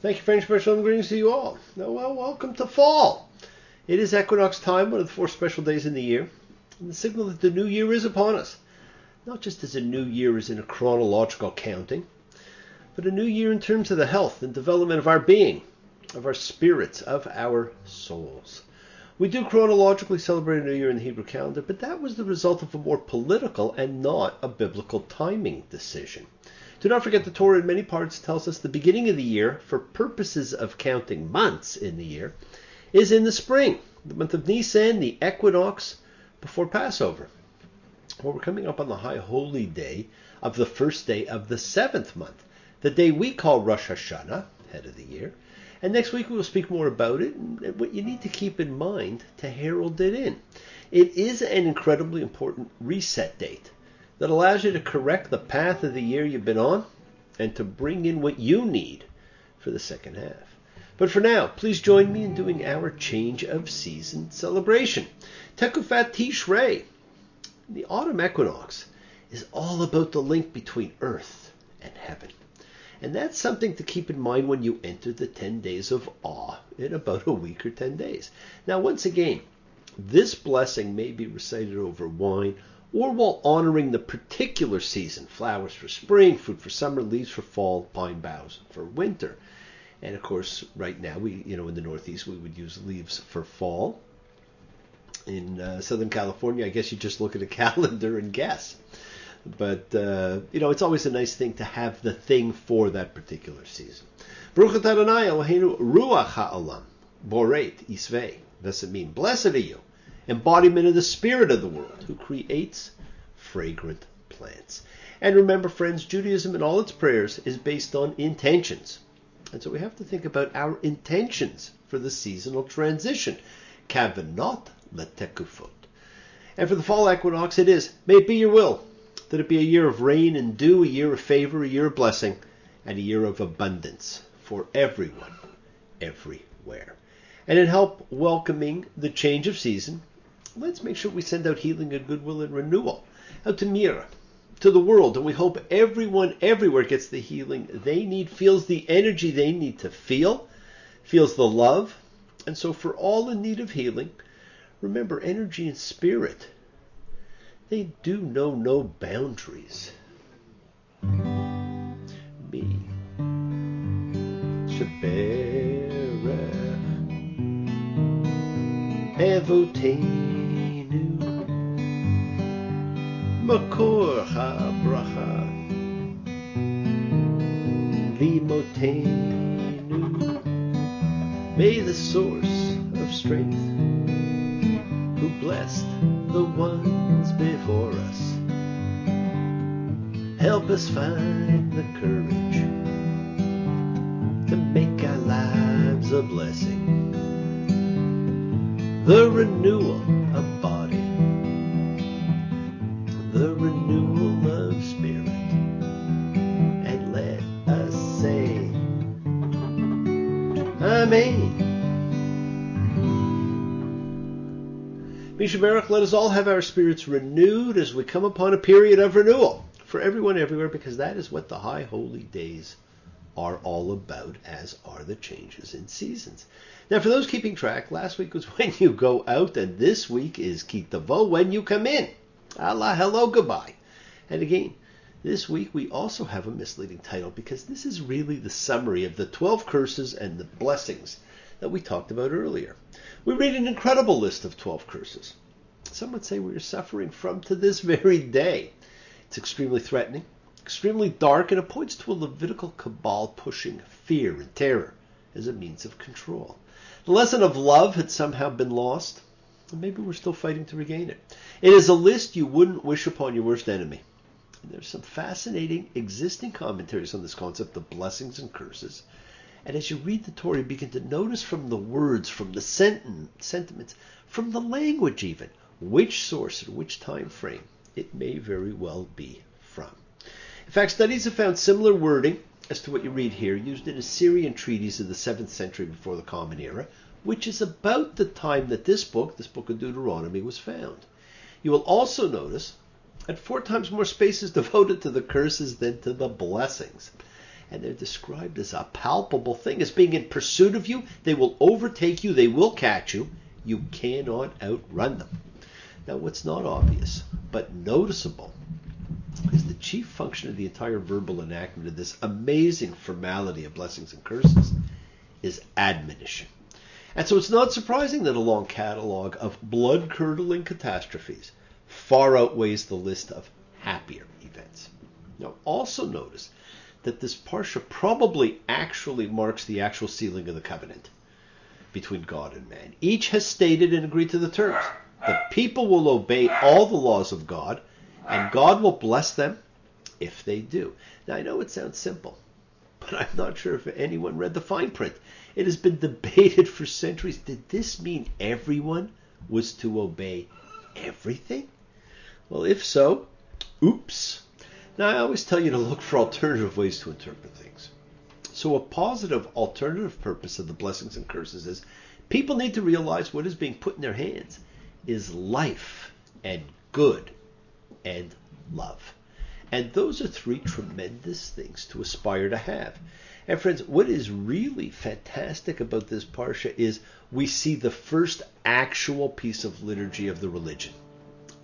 Thank you, friends. Special greetings to you all. Well, welcome to fall. It is equinox time, one of the 4 special days in the year, and the signal that the new year is upon us. Not just as a new year as in a chronological counting, but a new year in terms of the health and development of our being, of our spirits, of our souls. We do chronologically celebrate a new year in the Hebrew calendar, but that was the result of a more political and not a biblical timing decision. Do not forget the Torah in many parts tells us the beginning of the year, for purposes of counting months in the year, is in the spring, the month of Nisan, the equinox before Passover. Well, we're coming up on the high holy day of the first day of the 7th month, the day we call Rosh Hashanah, head of the year. And next week we will speak more about it and what you need to keep in mind to herald it in. It is an incredibly important reset date that allows you to correct the path of the year you've been on and to bring in what you need for the second half. But for now, please join me in doing our change of season celebration. Tekufat Tishrei, the autumn equinox, is all about the link between earth and heaven. And that's something to keep in mind when you enter the 10 days of awe in about a week or 10 days. Now, once again, this blessing may be recited over wine or while honoring the particular season, flowers for spring, fruit for summer, leaves for fall, pine boughs for winter. And of course, right now, in the Northeast, we would use leaves for fall. In Southern California, I guess you just look at a calendar and guess. But, it's always a nice thing to have the thing for that particular season. Baruch atah Adonai Eloheinu ruach ha'olam, boreit isvei. Does it mean, blessed are you, embodiment of the spirit of the world, who creates fragrant plants. And remember, friends, Judaism in all its prayers is based on intentions. And so we have to think about our intentions for the seasonal transition. Kavanot letekufot. And for the fall equinox, it is, may it be your will that it be a year of rain and dew, a year of favor, a year of blessing, and a year of abundance for everyone, everywhere. And in help welcoming the change of season, let's make sure we send out healing and goodwill and renewal out to Mira, to the world, and we hope everyone everywhere gets the healing they need, feels the energy they need to feel, feels the love. And so for all in need of healing, remember, energy and spirit, they do know no boundaries. Me, Shabera, Evotenu, Makor HaBracha, Limotenu. May the source of strength, who blessed the ones before us, help us find the courage to make our lives a blessing, the renewal of body, the renewal of spirit, and let us say Amen. Mishaberach, let us all have our spirits renewed as we come upon a period of renewal for everyone everywhere, because that is what the high holy days are all about, as are the changes in seasons. Now, for those keeping track, last week was when you go out, and this week is ki tavo, when you come in. Allah, hello, goodbye. And again, this week we also have a misleading title, because this is really the summary of the 12 curses and the blessings that we talked about earlier. We read an incredible list of 12 curses. Some would say we are suffering from to this very day. It's extremely threatening, extremely dark, and it points to a Levitical cabal pushing fear and terror as a means of control. The lesson of love had somehow been lost, and maybe we're still fighting to regain it. It is a list you wouldn't wish upon your worst enemy. And there's some fascinating existing commentaries on this concept of blessings and curses. And as you read the Torah, you begin to notice from the words, from the sentiments, from the language even, which source and which time frame it may very well be from. In fact, studies have found similar wording as to what you read here, used in a Syrian treatise of the 7th century before the Common Era, which is about the time that this book of Deuteronomy, was found. You will also notice at 4 times more space is devoted to the curses than to the blessings. And they're described as a palpable thing, as being in pursuit of you. They will overtake you. They will catch you. You cannot outrun them. Now, what's not obvious, but noticeable, is the chief function of the entire verbal enactment of this amazing formality of blessings and curses is admonition. And so it's not surprising that a long catalogue of blood-curdling catastrophes far outweighs the list of happier events. Now, also notice that this parsha probably actually marks the actual sealing of the covenant between God and man. Each has stated and agreed to the terms. The people will obey all the laws of God, and God will bless them if they do. Now, I know it sounds simple, but I'm not sure if anyone read the fine print. It has been debated for centuries. Did this mean everyone was to obey everything? Well, if so, oops. Now, I always tell you to look for alternative ways to interpret things. So a positive alternative purpose of the blessings and curses is people need to realize what is being put in their hands is life and good and love. And those are three tremendous things to aspire to have. And friends, what is really fantastic about this parsha is we see the first actual piece of liturgy of the religion.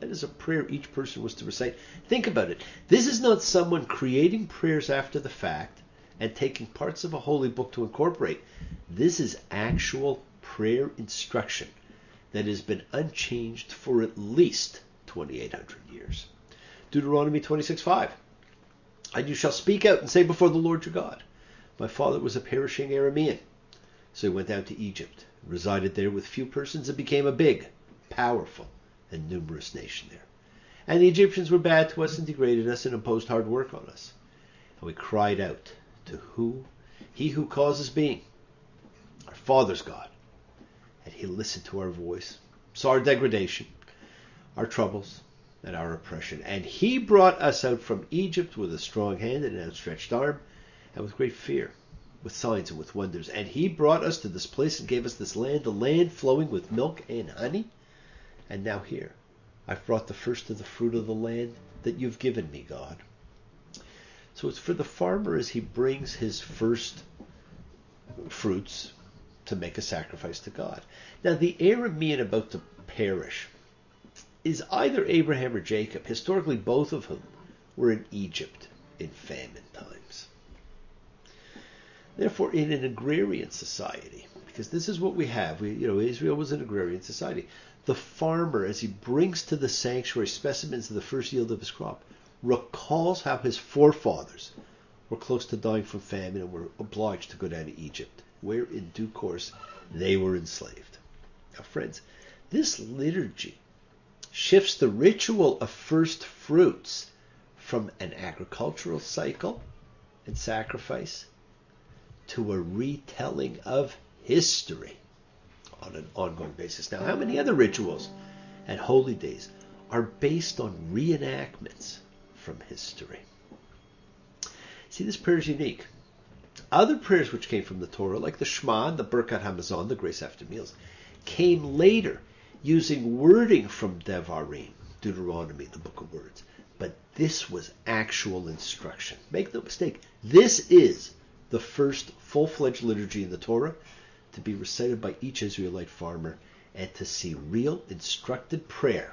That is a prayer each person was to recite. Think about it. This is not someone creating prayers after the fact and taking parts of a holy book to incorporate. This is actual prayer instruction that has been unchanged for at least 2,800 years. Deuteronomy 26:5. And you shall speak out and say before the Lord your God, my father was a perishing Aramean. So he went down to Egypt, resided there with few persons, and became a big, powerful, and numerous nation there. And the Egyptians were bad to us and degraded us and imposed hard work on us. And we cried out to he who causes being, our father's God. And he listened to our voice, saw our degradation, our troubles, and our oppression. And he brought us out from Egypt with a strong hand and an outstretched arm, and with great fear, with signs and with wonders. And he brought us to this place and gave us this land, a land flowing with milk and honey. And now here, I've brought the first of the fruit of the land that you've given me, God. So it's for the farmer as he brings his first fruits to make a sacrifice to God. Now, the Aramean about to perish is either Abraham or Jacob, historically both of whom were in Egypt in famine times. Therefore, in an agrarian society, because this is what we have, Israel was an agrarian society, the farmer, as he brings to the sanctuary specimens of the first yield of his crop, recalls how his forefathers were close to dying from famine and were obliged to go down to Egypt, where in due course they were enslaved. Now, friends, this liturgy shifts the ritual of first fruits from an agricultural cycle and sacrifice to a retelling of history on an ongoing basis. Now, how many other rituals and holy days are based on reenactments from history? See, this prayer is unique. Other prayers which came from the Torah, like the Shema and the Birkat Hamazon, the grace after meals, came later using wording from Devarim, Deuteronomy, the book of words. But this was actual instruction. Make no mistake, this is the first full-fledged liturgy in the Torah to be recited by each Israelite farmer, and to see real instructed prayer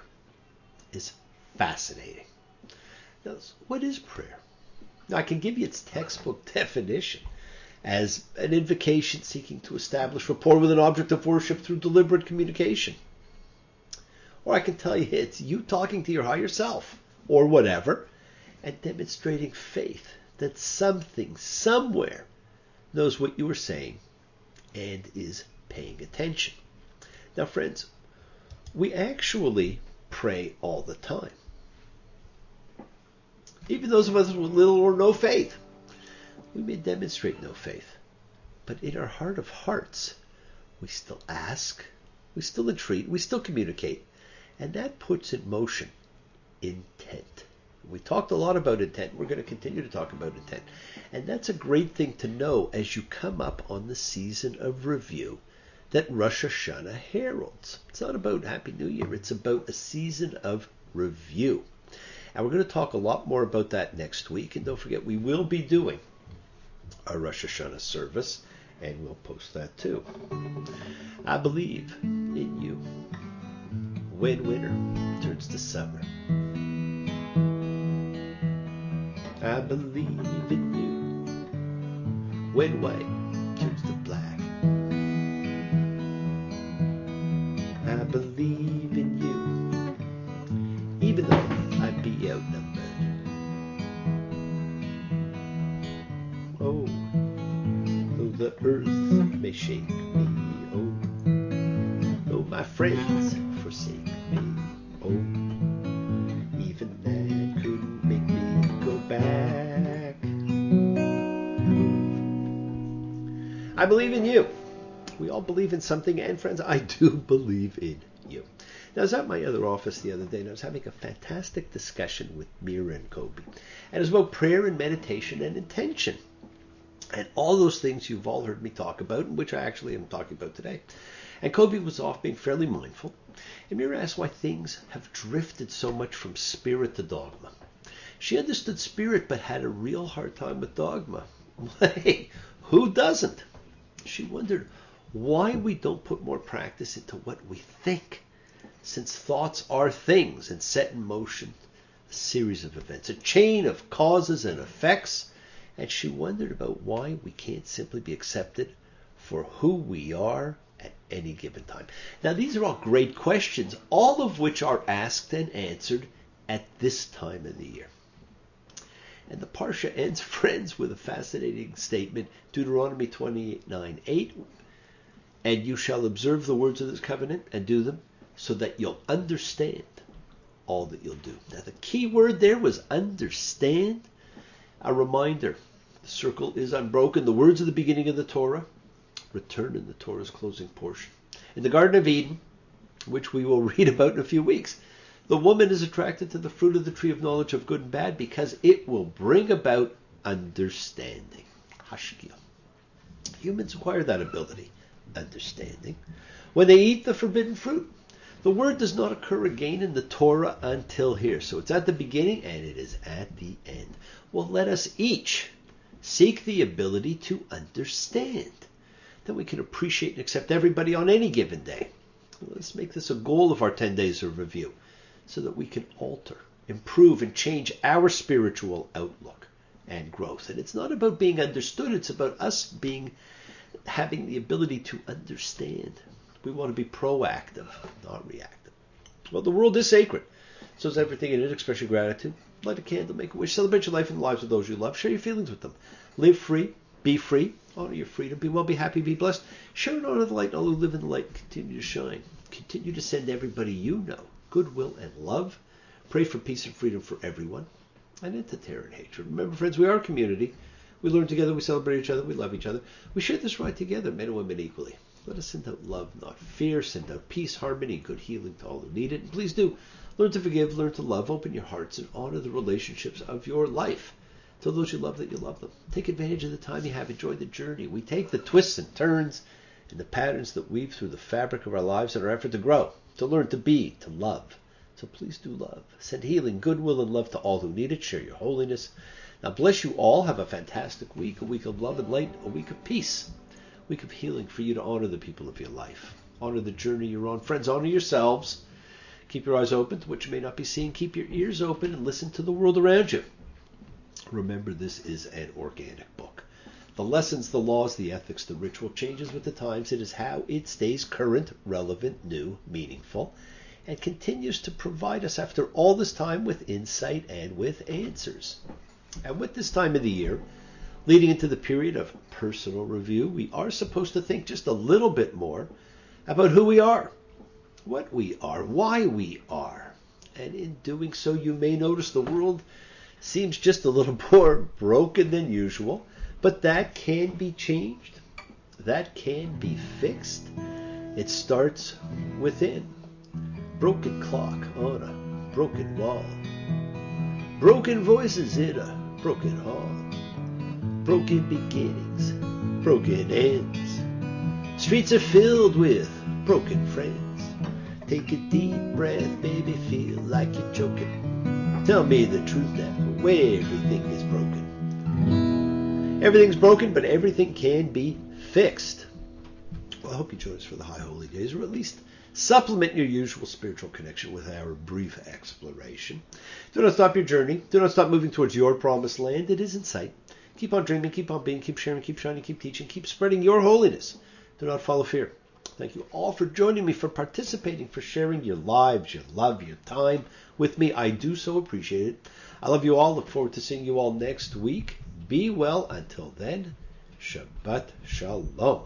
is fascinating. Now, what is prayer? Now, I can give you its textbook definition as an invocation seeking to establish rapport with an object of worship through deliberate communication. Or I can tell you it's you talking to your higher self, or whatever, and demonstrating faith that something, somewhere, knows what you are saying and is paying attention. Now, friends, we actually pray all the time. Even those of us with little or no faith. We may demonstrate no faith, but in our heart of hearts, we still ask, we still entreat, we still communicate, and that puts in motion intent. We talked a lot about intent. We're going to continue to talk about intent. And that's a great thing to know as you come up on the season of review that Rosh Hashanah heralds. It's not about Happy New Year. It's about a season of review. And we're going to talk a lot more about that next week. And don't forget, we will be doing our Rosh Hashanah service, and we'll post that too. I believe in you when winter turns to summer. I believe in you when white turns to black. I believe in you even though I be outnumbered. Oh, though the earth may shake me, though my friends forsake me, even that couldn't make me go back. I believe in you. We all believe in something, and friends, I do believe in you. Now, I was at my other office the other day, and I was having a fantastic discussion with Mira and Kobe. And it was about prayer and meditation and intention. And all those things you've all heard me talk about, and which I actually am talking about today. And Kobe was off being fairly mindful. And Mira asked why things have drifted so much from spirit to dogma. She understood spirit, but had a real hard time with dogma. Hey, who doesn't? She wondered why we don't put more practice into what we think, since thoughts are things and set in motion a series of events, a chain of causes and effects. And she wondered about why we can't simply be accepted for who we are at any given time. Now, these are all great questions, all of which are asked and answered at this time of the year. And the Parsha ends, friends, with a fascinating statement, Deuteronomy 29:8. And you shall observe the words of this covenant and do them, so that you'll understand all that you'll do. Now, the key word there was understand. A reminder, the circle is unbroken. The words of the beginning of the Torah return in the Torah's closing portion. In the Garden of Eden, which we will read about in a few weeks, the woman is attracted to the fruit of the tree of knowledge of good and bad because it will bring about understanding. Hashkia. Humans acquire that ability, understanding, when they eat the forbidden fruit. The word does not occur again in the Torah until here. So it's at the beginning and it is at the end. Well, let us each seek the ability to understand. Then we can appreciate and accept everybody on any given day. Let's make this a goal of our 10 days of review so that we can alter, improve, and change our spiritual outlook and growth. And it's not about being understood. It's about us having the ability to understand. We want to be proactive, not reactive. Well, the world is sacred. So is everything in it. Express your gratitude. Light a candle, make a wish. Celebrate your life and the lives of those you love. Share your feelings with them. Live free. Be free. Honor your freedom. Be well, be happy, be blessed. Share and honor the light. All who live in the light continue to shine. Continue to send everybody you know goodwill and love. Pray for peace and freedom for everyone. And into terror and hatred. Remember, friends, we are a community. We learn together. We celebrate each other. We love each other. We share this ride together, men and women equally. Let us send out love, not fear. Send out peace, harmony, and good healing to all who need it. And please do learn to forgive, learn to love, open your hearts, and honor the relationships of your life. Tell those you love that you love them. Take advantage of the time you have. Enjoy the journey. We take the twists and turns and the patterns that weave through the fabric of our lives in our effort to grow, to learn to be, to love. So please do love. Send healing, goodwill, and love to all who need it. Share your holiness. Now bless you all. Have a fantastic week, a week of love and light, a week of peace, a week of healing for you to honor the people of your life. Honor the journey you're on. Friends, honor yourselves. Keep your eyes open to what you may not be seeing. Keep your ears open and listen to the world around you. Remember, this is an organic book. The lessons, the laws, the ethics, the ritual changes with the times. It is how it stays current, relevant, new, meaningful, and continues to provide us after all this time with insight and with answers. And with this time of the year, leading into the period of personal review, we are supposed to think just a little bit more about who we are, what we are, why we are. And in doing so, you may notice the world seems just a little more broken than usual, but that can be changed. That can be fixed. It starts within. Broken clock on a broken wall. Broken voices in a broken hall. Broken beginnings, broken ends. Streets are filled with broken friends. Take a deep breath, baby, feel like you're choking. Tell me the truth now, where everything is broken. Everything's broken, but everything can be fixed. Well, I hope you join us for the High Holy Days, or at least supplement your usual spiritual connection with our brief exploration. Do not stop your journey. Do not stop moving towards your promised land. It is in sight. Keep on dreaming, keep on being, keep sharing, keep shining, keep teaching, keep spreading your holiness. Do not follow fear. Thank you all for joining me, for participating, for sharing your lives, your love, your time with me. I do so appreciate it. I love you all. Look forward to seeing you all next week. Be well. Until then, Shabbat Shalom.